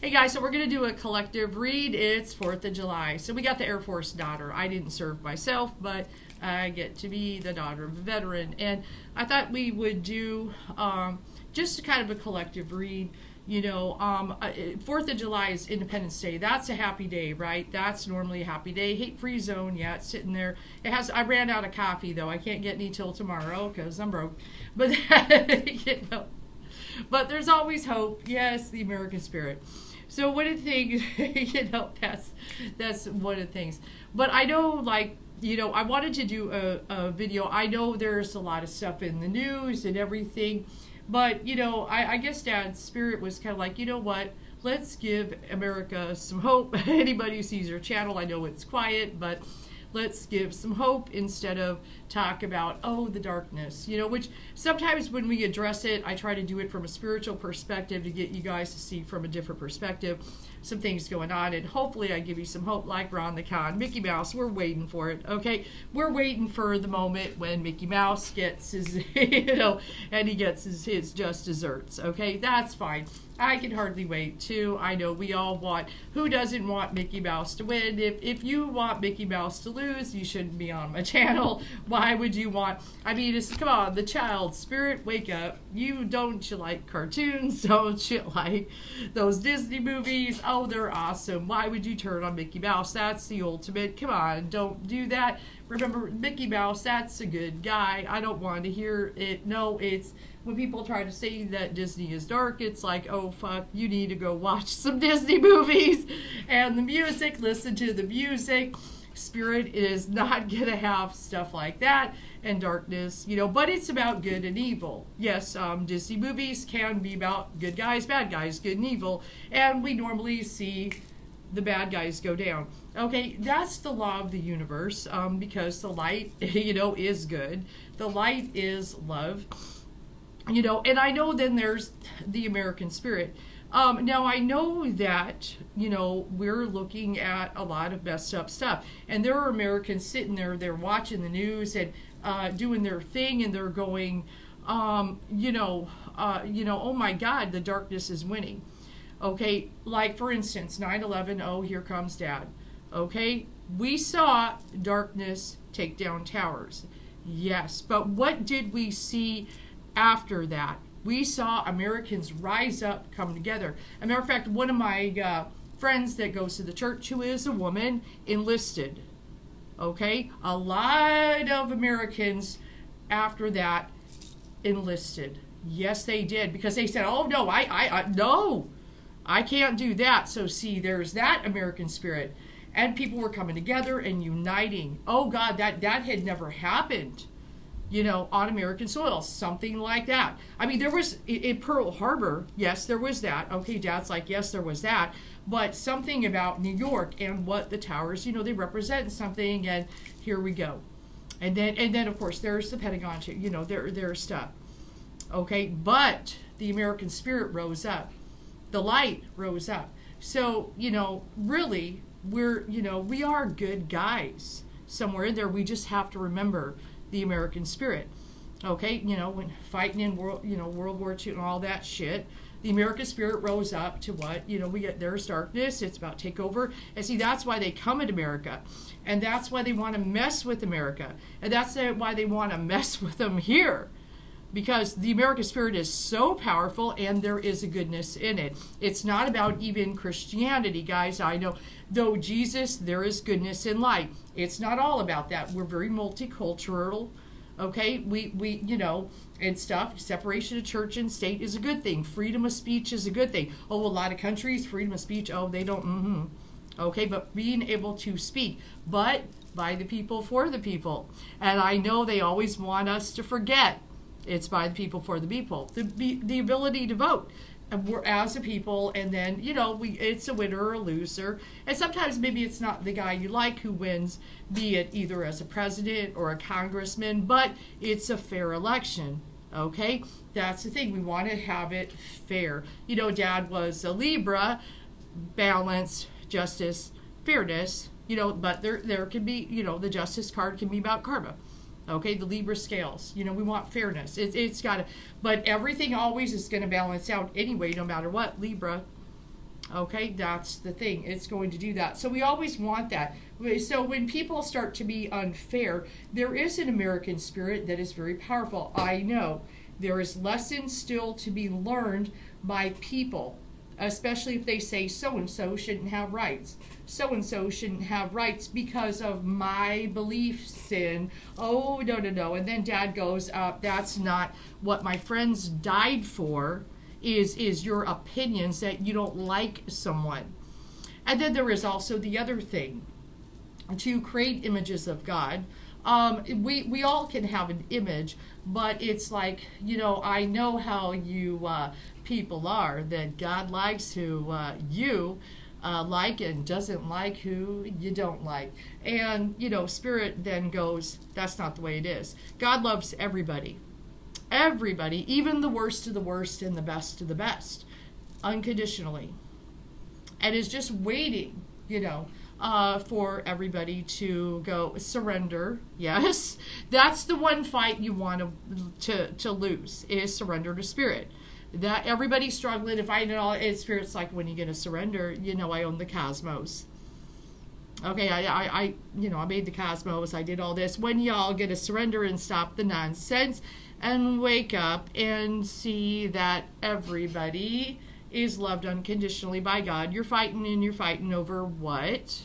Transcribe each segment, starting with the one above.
Hey guys, so we're going to do a collective read. It's 4th of July. So we got the Air Force daughter. I didn't serve myself, but I get to be the daughter of a veteran. And I thought we would do just kind of a collective read. 4th of July is Independence Day. That's a happy day, right? That's normally a happy day. Hate-free zone, yeah, it's sitting there. I ran out of coffee, though. I can't get any till tomorrow because I'm broke. But, but there's always hope. Yes, the American spirit. So one of the things, that's one of the things. But I know, I wanted to do a video. I know there's a lot of stuff in the news and everything. But, I guess Dad's spirit was kind of like, you know what? Let's give America some hope. Anybody who sees your channel, I know it's quiet, but let's give some hope instead of talk about, the darkness, which sometimes when we address it, I try to do it from a spiritual perspective to get you guys to see from a different perspective some things going on, and hopefully I give you some hope like Ron the Con. Mickey Mouse, we're waiting for it, okay? We're waiting for the moment when Mickey Mouse gets his, and he gets his just desserts, okay? That's fine. I can hardly wait, too. I know we all want, who doesn't want Mickey Mouse to win? If you want Mickey Mouse to lose, you shouldn't be on my channel. Why would you want, come on, the child spirit, wake up. You like cartoons? Don't you like those Disney movies? Oh, they're awesome. Why would you turn on Mickey Mouse? That's the ultimate. Come on, don't do that. Remember, Mickey Mouse, that's a good guy. I don't want to hear it. No, it's when people try to say that Disney is dark, it's like, oh, fuck, you need to go watch some Disney movies. And the music, listen to the music. Spirit is not going to have stuff like that and darkness, but it's about good and evil. Yes, Disney movies can be about good guys, bad guys, good and evil. And we normally see the bad guys go down. Okay, that's the law of the universe, because the light, is good. The light is love, and I know then there's the American spirit. Now I know that, we're looking at a lot of messed up stuff, and there are Americans sitting there, they're watching the news and doing their thing, and they're going, oh my God, the darkness is winning. Okay, like for instance, 9/11, oh, here comes Dad. Okay, we saw darkness take down towers. Yes, but what did we see after that? We saw Americans rise up, come together. As a matter of fact, one of my friends that goes to the church, who is a woman, enlisted. Okay, a lot of Americans after that enlisted. Yes, they did, because they said, oh no, no. I can't do that. So see, there's that American spirit. And people were coming together and uniting. Oh God, that had never happened, on American soil. Something like that. I mean, there was, in Pearl Harbor, yes, there was that. Okay, Dad's like, yes, there was that. But something about New York and what the towers, they represent something, and here we go. And then of course, there's the Pentagon, too. There's stuff. Okay, but the American spirit rose up. The light rose up. So, really, we are good guys somewhere in there. We just have to remember the American spirit. Okay, when fighting in World War II and all that shit, the American spirit rose up to what? There's darkness. It's about takeover. And see, that's why they come at America. And that's why they want to mess with America. And that's why they want to mess with them here. Because the American spirit is so powerful, and there is a goodness in it. It's not about even Christianity, guys. I know, though Jesus, there is goodness in light. It's not all about that. We're very multicultural, okay? We and stuff. Separation of church and state is a good thing. Freedom of speech is a good thing. Oh, a lot of countries, freedom of speech, oh, they don't, Okay, but being able to speak, but by the people, for the people. And I know they always want us to forget. It's by the people, for the people. The ability to vote as a people, and then, it's a winner or a loser. And sometimes maybe it's not the guy you like who wins, be it either as a president or a congressman, but it's a fair election, okay? That's the thing. We want to have it fair. Dad was a Libra, balance, justice, fairness, but there can be, the justice card can be about karma. Okay, the Libra scales. We want fairness. It's got to, but everything always is going to balance out anyway, no matter what, Libra. Okay, that's the thing. It's going to do that. So we always want that. So when people start to be unfair, there is an American spirit that is very powerful. I know there is lessons still to be learned by people, especially if they say so-and-so shouldn't have rights. So-and-so shouldn't have rights because of my beliefs in, oh, no. And then dad goes, that's not what my friends died for, is your opinions that you don't like someone. And then there is also the other thing, to create images of God. We all can have an image, but it's like, I know how you people are, that God likes who you like and doesn't like who you don't like. And, Spirit then goes, that's not the way it is. God loves everybody. Everybody, even the worst of the worst and the best of the best, unconditionally. And is just waiting, for everybody to go surrender. Yes, that's the one fight you want to lose, is surrender to Spirit. That everybody's struggling to find it all. And Spirit's like, when you get to surrender, I own the cosmos. Okay, I made the cosmos. I did all this. When y'all get to surrender and stop the nonsense and wake up and see that everybody is loved unconditionally by God. You're fighting over what?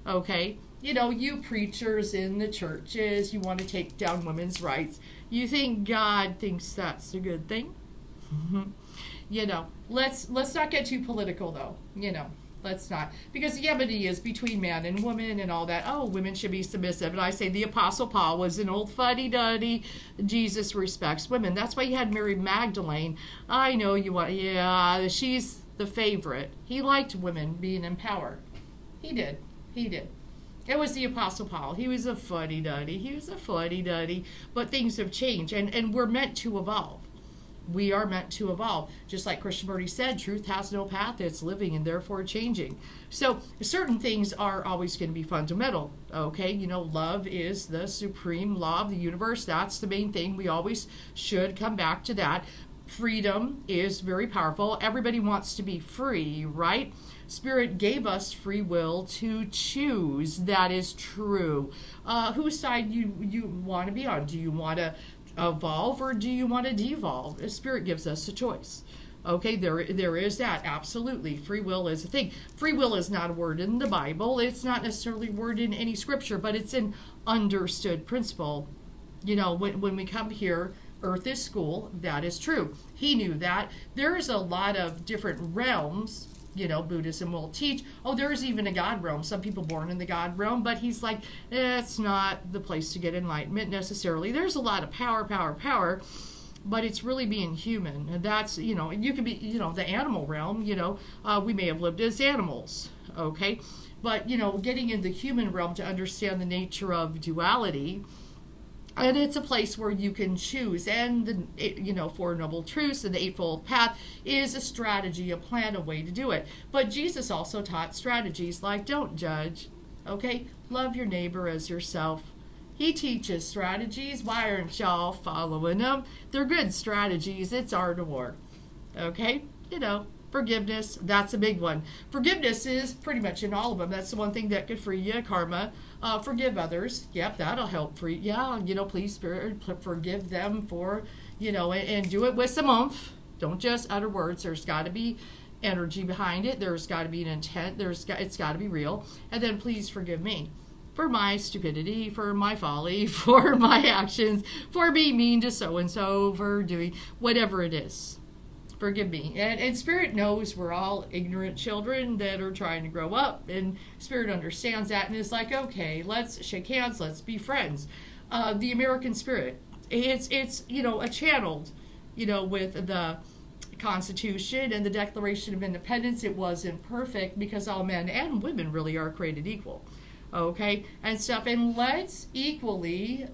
Okay, you preachers in the churches, you want to take down women's rights. You think God thinks that's a good thing? Let's not get too political though, Let's not. Because the enmity is between man and woman and all that. Oh, women should be submissive. And I say the Apostle Paul was an old fuddy-duddy. Jesus respects women. That's why you had Mary Magdalene. I know you want, she's the favorite. He liked women being in power. He did. It was the Apostle Paul. He was a fuddy-duddy. But things have changed. And we're meant to evolve. We are meant to evolve. Just like Christian Birdie said, truth has no path, it's living and therefore changing. So certain things are always going to be fundamental. Okay, love is the supreme law of the universe. That's the main thing. We always should come back to that. Freedom is very powerful. Everybody wants to be free, right? Spirit gave us free will to choose. That is true. Whose side you want to be on? Do you want to evolve or do you want to devolve? The Spirit gives us a choice. Okay, there is that. Absolutely. Free will is a thing. Free will is not a word in the Bible. It's not necessarily a word in any scripture, but it's an understood principle. When we come here, earth is school. That is true. He knew that. There's a lot of different realms. Buddhism will teach, there's even a God realm. Some people born in the God realm, but he's like, it's not the place to get enlightenment necessarily. There's a lot of power, but it's really being human. And that's, you could be, the animal realm, we may have lived as animals, okay? But, getting in the human realm to understand the nature of duality. And it's a place where you can choose. And, the Four Noble Truths and the Eightfold Path is a strategy, a plan, a way to do it. But Jesus also taught strategies like don't judge, okay? Love your neighbor as yourself. He teaches strategies. Why aren't y'all following them? They're good strategies. It's art of war, okay? Forgiveness, that's a big one. Forgiveness is pretty much in all of them. That's the one thing that could free you, karma. Forgive others. Yep, that'll help free. Yeah, please, Spirit, forgive them for, and do it with some oomph. Don't just utter words. There's got to be energy behind it. There's got to be an intent. It's got to be real. And then please forgive me for my stupidity, for my folly, for my actions, for being mean to so-and-so, for doing whatever it is. Forgive me. And Spirit knows we're all ignorant children that are trying to grow up, and Spirit understands that and is like, okay, let's shake hands, let's be friends. The American Spirit, it's a channeled, with the Constitution and the Declaration of Independence. It wasn't perfect because all men and women really are created equal. okay, and stuff. And let's equally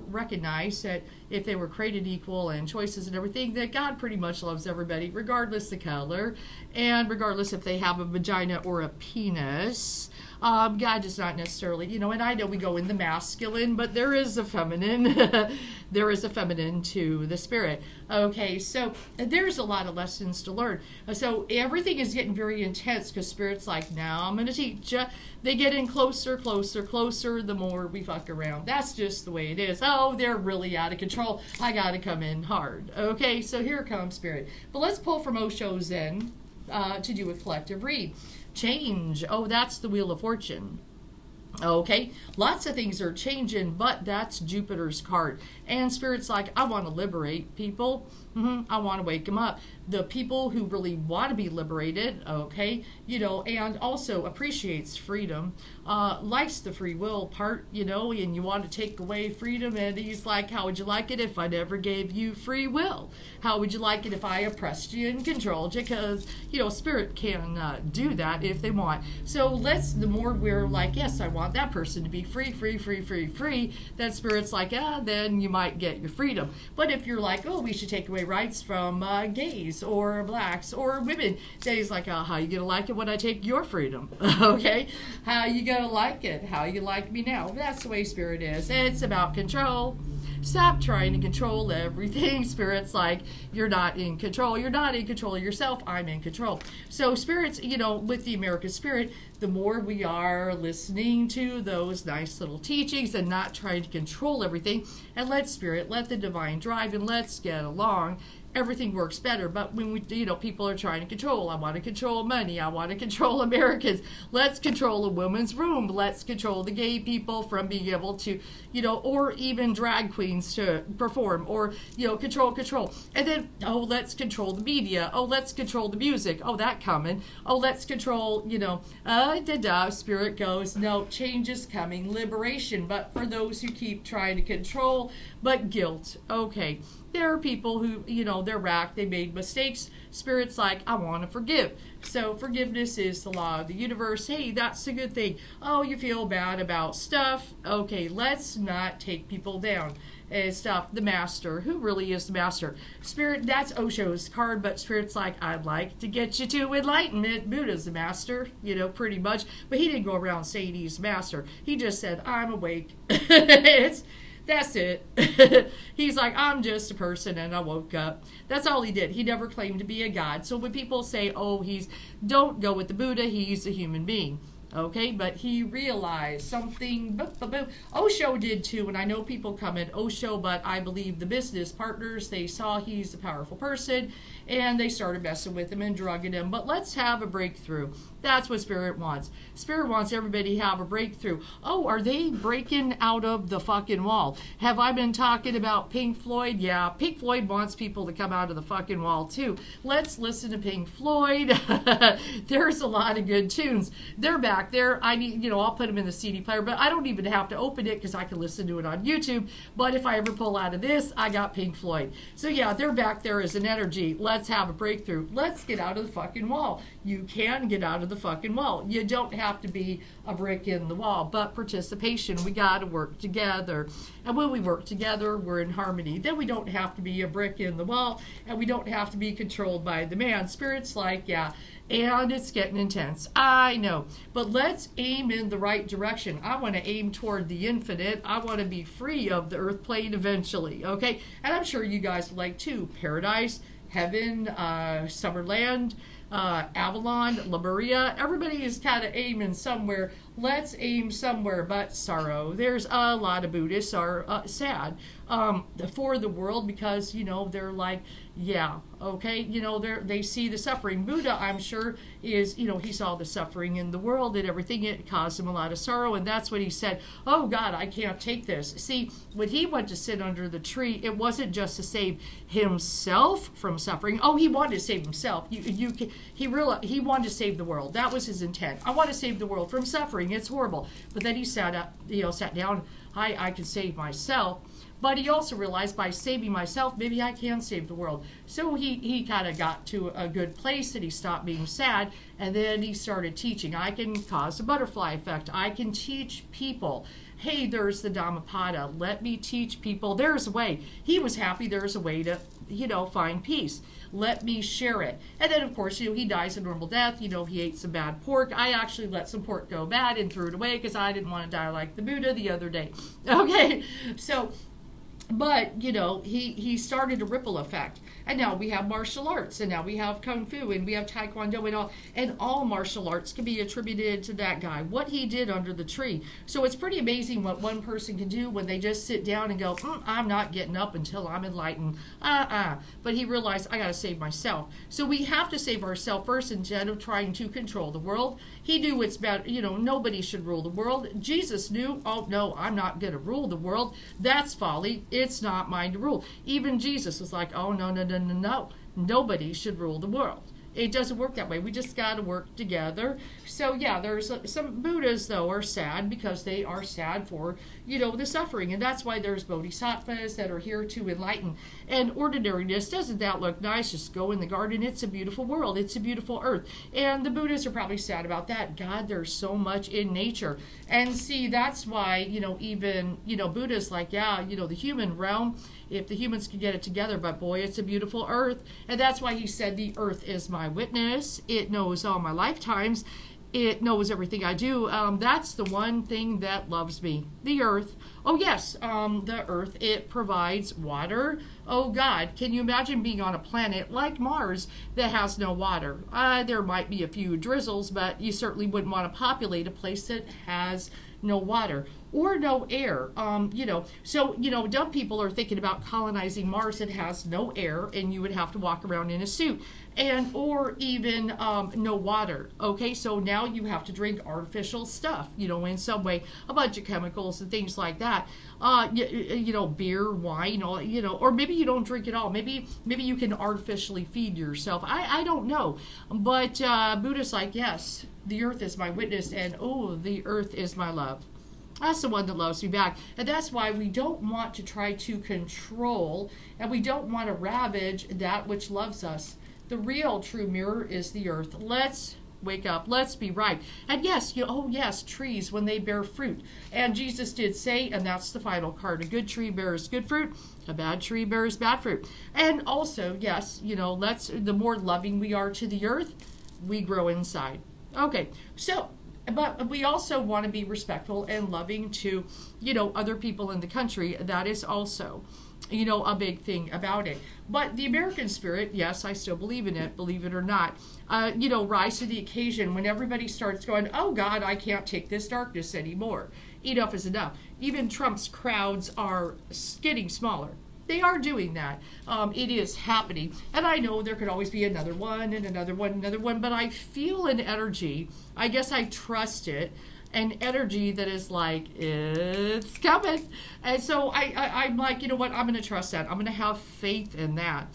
recognize that if they were created equal and choices and everything, that God pretty much loves everybody, regardless the color, and regardless if they have a vagina or a penis. God does not necessarily, and I know we go in the masculine, but there is a feminine. There is a feminine to the spirit. Okay, so there's a lot of lessons to learn. So everything is getting very intense because spirit's like, now I'm going to teach you. They get in closer, closer, closer the more we fuck around. That's just the way it is. Oh, they're really out of control. I got to come in hard. Okay, so here comes spirit. But let's pull from Osho Zen to do a collective read. Change. Oh, that's the Wheel of Fortune. Okay, lots of things are changing, but that's Jupiter's card. And spirit's like, I want to liberate people. I want to wake them up. The people who really want to be liberated, okay, and also appreciates freedom, likes the free will part, and you want to take away freedom. And he's like, how would you like it if I never gave you free will? How would you like it if I oppressed you and controlled you? Because, spirit can do that if they want. So the more we're like, yes, I want that person to be free, then spirit's like, then you might get your freedom. But if you're like, oh, we should take away rights from gays or blacks or women, then he's like, how you gonna like it when I take your freedom? Okay, how you gonna like it? How you like me now? That's the way spirit is. It's about control. Stop trying to control everything. Spirit's like, you're not in control. You're not in control of yourself. I'm in control. So spirits, with the American spirit, the more we are listening to those nice little teachings and not trying to control everything, and let spirit, let the divine drive, and let's get along, everything works better. But when we, people are trying to control, I want to control money, I want to control Americans, let's control a woman's room, let's control the gay people from being able to, or even drag queens to perform, or, control. And then, let's control the media, let's control the music, that coming, let's control, spirit goes, no, change is coming, liberation. But for those who keep trying to control, but guilt, okay. There are people who, they're racked, they made mistakes. Spirit's like, I want to forgive. So forgiveness is the law of the universe. Hey, that's a good thing. Oh, you feel bad about stuff. Okay, let's not take people down and stuff. The master, who really is the master? Spirit, that's Osho's card, but spirit's like, I'd like to get you to enlightenment. Buddha's the master, pretty much. But he didn't go around saying he's master. He just said, I'm awake. That's it. He's like, I'm just a person and I woke up. That's all he did. He never claimed to be a god. So when people say, don't go with the Buddha, he's a human being. Okay, but he realized something. Osho did too, and I know people come at Osho, but I believe the business partners, they saw he's a powerful person, and they started messing with him and drugging him. But let's have a breakthrough. That's what Spirit wants. Spirit wants everybody to have a breakthrough. Oh, are they breaking out of the fucking wall? Have I been talking about Pink Floyd? Yeah, Pink Floyd wants people to come out of the fucking wall too. Let's listen to Pink Floyd. There's a lot of good tunes. They're back there. I need, I'll put them in the CD player, but I don't even have to open it because I can listen to it on YouTube. But if I ever pull out of this, I got Pink Floyd. So yeah, they're back there as an energy. Let's have a breakthrough. Let's get out of the fucking wall. You can get out of the fucking wall. You don't have to be a brick in the wall, but participation, we got to work together. And when we work together, we're in harmony. Then we don't have to be a brick in the wall, and we don't have to be controlled by the man. Spirit's like, yeah, and it's getting intense. I know, but let's aim in the right direction. I want to aim toward the infinite. I want to be free of the earth plane eventually, okay? And I'm sure you guys like too. Paradise, heaven, Summerland, Avalon, Lemuria. Everybody is kind of aiming somewhere. Let's aim somewhere but sorrow. There's a lot of Buddhists are sad for the world because, they're like, yeah, okay, they see the suffering. Buddha, I'm sure, is, he saw the suffering in the world and everything. It caused him a lot of sorrow, and that's what he said, oh, God, I can't take this. See, when he went to sit under the tree, it wasn't just to save himself from suffering. Oh, he wanted to save himself. He wanted to save the world. That was his intent. I want to save the world from suffering. It's horrible. But then he sat down, I can save myself. But he also realized by saving myself, maybe I can save the world. So he he kind of got to a good place and he stopped being sad, and then he started teaching. I can cause a butterfly effect. I can teach people. Hey, there's the Dhammapada. Let me teach people. There's a way. He was happy. There's a way to, find peace. Let me share it. And then, of course, he dies a normal death. He ate some bad pork. I actually let some pork go bad and threw it away because I didn't want to die like the Buddha the other day. Okay, so... But, he started a ripple effect. And now we have martial arts, and now we have Kung Fu, and we have Taekwondo, and all martial arts can be attributed to that guy, what he did under the tree. So it's pretty amazing what one person can do when they just sit down and go, I'm not getting up until I'm enlightened. But he realized, I got to save myself. So we have to save ourselves first instead of trying to control the world. He knew it's bad, nobody should rule the world. Jesus knew, oh, no, I'm not going to rule the world. That's folly. It's not mine to rule. Even Jesus was like, oh, no. Nobody should rule the world. It doesn't work that way. We just got to work together. So, yeah, there's some Buddhas, though, are sad because they are sad for, the suffering. And that's why there's bodhisattvas that are here to enlighten. And ordinariness, doesn't that look nice? Just go in the garden. It's a beautiful world. It's a beautiful earth. And the Buddhas are probably sad about that. God, there's so much in nature. And see, that's why, even, Buddha's like, the human realm, if the humans can get it together, but boy, it's a beautiful earth. And that's why he said the earth is my witness. It knows all my lifetimes. It knows everything I do. That's the one thing that loves me. The earth. Oh, yes, the earth. It provides water. Oh, God, can you imagine being on a planet like Mars that has no water? There might be a few drizzles, but you certainly wouldn't want to populate a place that has no water or no air. So, dumb people are thinking about colonizing Mars that has no air, and you would have to walk around in a suit, or even no water. Okay, so now you have to drink artificial stuff, in some way, a bunch of chemicals and things like that. Beer, wine, or maybe you don't drink at all. Maybe you can artificially feed yourself. I don't know. But Buddha's like, yes, the earth is my witness, and oh, the earth is my love. That's the one that loves me back. And that's why we don't want to try to control, and we don't want to ravage that which loves us. The real true mirror is the earth. Let's wake up. Let's be right. And yes, trees when they bear fruit. And Jesus did say, and that's the final card, a good tree bears good fruit, a bad tree bears bad fruit. And also, yes, the more loving we are to the earth, we grow inside. Okay, so, but we also want to be respectful and loving to, other people in the country. That is also, a big thing about it. But the American spirit, yes, I still believe in it, believe it or not, rise to the occasion when everybody starts going, oh God, I can't take this darkness anymore. Enough is enough. Even Trump's crowds are getting smaller. They are doing that. It is happening. And I know there could always be another one and another one, another one, but I feel an energy. I guess I trust it. An energy that is like, it's coming. And so I'm like, you know what? I'm going to trust that. I'm going to have faith in that.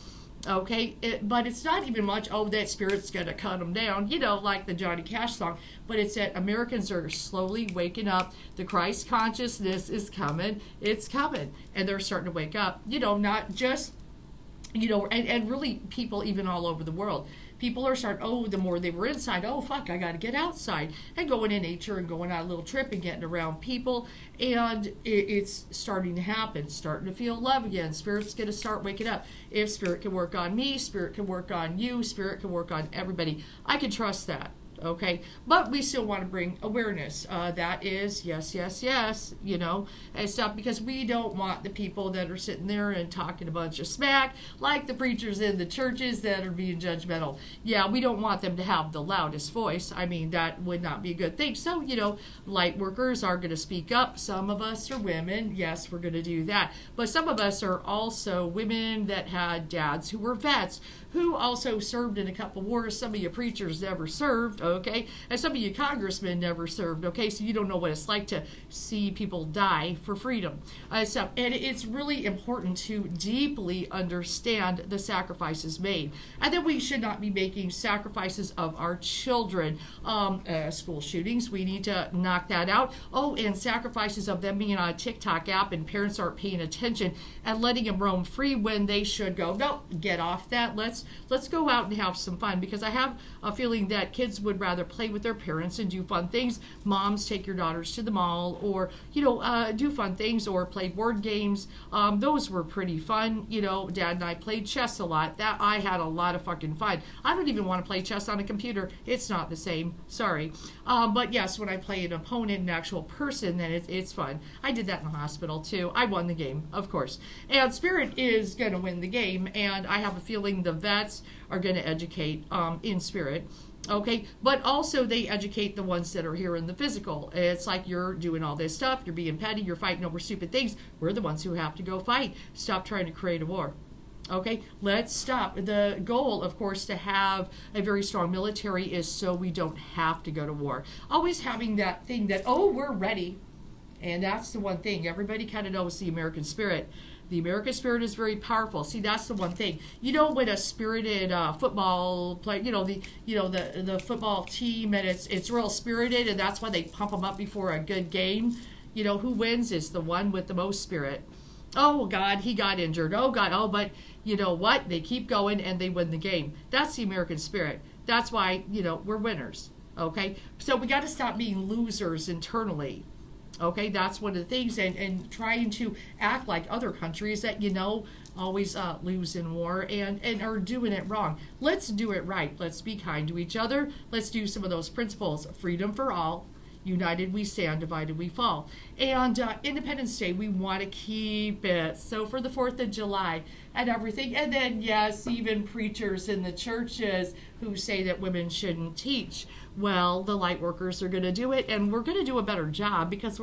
Okay, but it's not even much, oh, that spirit's going to cut them down, like the Johnny Cash song. But it's that Americans are slowly waking up. The Christ consciousness is coming. It's coming. And they're starting to wake up, not just, and really people even all over the world. People are starting, the more they were inside, fuck, I got to get outside. And going in nature and going on a little trip and getting around people. And it's starting to happen, starting to feel love again. Spirit's going to start waking up. If Spirit can work on me, Spirit can work on you, Spirit can work on everybody. I can trust that. Okay, but we still want to bring awareness. That is, yes, and stuff, because we don't want the people that are sitting there and talking a bunch of smack, like the preachers in the churches that are being judgmental. Yeah, we don't want them to have the loudest voice. I mean, that would not be a good thing. So, light workers are going to speak up. Some of us are women. Yes, we're going to do that. But some of us are also women that had dads who were vets, who also served in a couple wars. Some of you preachers never served, okay? And some of you congressmen never served, okay? So you don't know what it's like to see people die for freedom. And it's really important to deeply understand the sacrifices made. And then we should not be making sacrifices of our children. School shootings, we need to knock that out. And sacrifices of them being on a TikTok app and parents aren't paying attention and letting them roam free when they should go, no, get off that. Let's let's go out and have some fun, because I have a feeling that kids would rather play with their parents and do fun things. Moms, take your daughters to the mall, or do fun things, or play board games. Those were pretty fun. Dad and I played chess a lot. That I had a lot of fucking fun. I don't even want to play chess on a computer. It's not the same. Sorry. But yes, when I play an opponent, an actual person, then it's fun. I did that in the hospital too. I won the game, of course. And Spirit is going to win the game, and I have a feeling the vets are going to educate in Spirit. Okay, but also they educate the ones that are here in the physical. It's like, you're doing all this stuff, you're being petty, you're fighting over stupid things. We're the ones who have to go fight. Stop trying to create a war. Okay, let's stop. The goal, of course, to have a very strong military is so we don't have to go to war. Always having that thing that, oh, we're ready. And that's the one thing. Everybody kind of knows the American spirit. The American spirit is very powerful. See, that's the one thing. When a spirited football play, the football team, and it's real spirited, and that's why they pump them up before a good game. Who wins is the one with the most spirit. Oh, God, he got injured. Oh, God, oh, but you know what? They keep going and they win the game. That's the American spirit. That's why, we're winners. Okay? So we got to stop being losers internally. Okay, that's one of the things, and trying to act like other countries that, always lose in war and are doing it wrong. Let's do it right. Let's be kind to each other. Let's do some of those principles. Freedom for all. United we stand, divided we fall. And Independence Day, we want to keep it. So for the 4th of July and everything. And then, yes, even preachers in the churches who say that women shouldn't teach. Well, the light workers are going to do it, and we're going to do a better job, because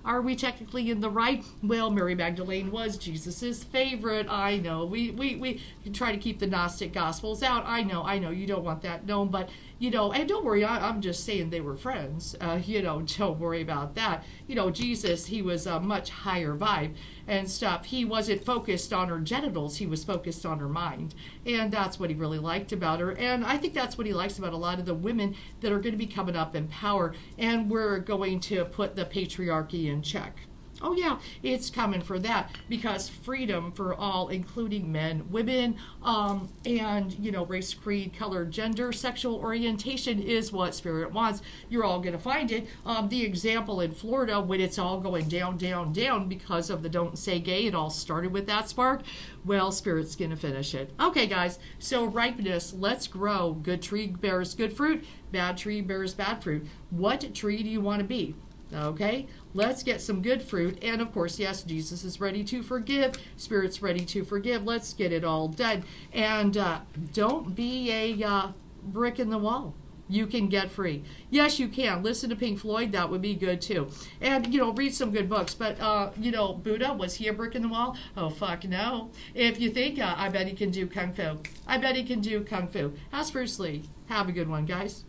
are we technically in the right? Well, Mary Magdalene was Jesus's favorite. I know. We try to keep the Gnostic Gospels out. I know. You don't want that known, but, and don't worry, I'm just saying they were friends. Don't worry about that. Jesus, he was a much higher vibe and stuff. He wasn't focused on her genitals. He was focused on her mind. And that's what he really liked about her. And I think that's what he likes about a lot of the women that are going to be coming up in power. And we're going to put the patriarchy in check. Oh yeah, it's coming for that, because freedom for all, including men, women, and race, creed, color, gender, sexual orientation is what Spirit wants. You're all going to find it. The example in Florida, when it's all going down, down, down because of the Don't Say Gay, it all started with that spark. Well, Spirit's going to finish it. Okay, guys, so ripeness, let's grow. Good tree bears good fruit. Bad tree bears bad fruit. What tree do you want to be? Okay, let's get some good fruit. And of course, yes, Jesus is ready to forgive. Spirit's ready to forgive. Let's get it all done. And don't be a brick in the wall. You can get free. Yes, you can. Listen to Pink Floyd. That would be good too. And, read some good books. But, Buddha, was he a brick in the wall? Oh, fuck no. If you think, I bet he can do Kung Fu. I bet he can do Kung Fu. Ask Bruce Lee. Have a good one, guys.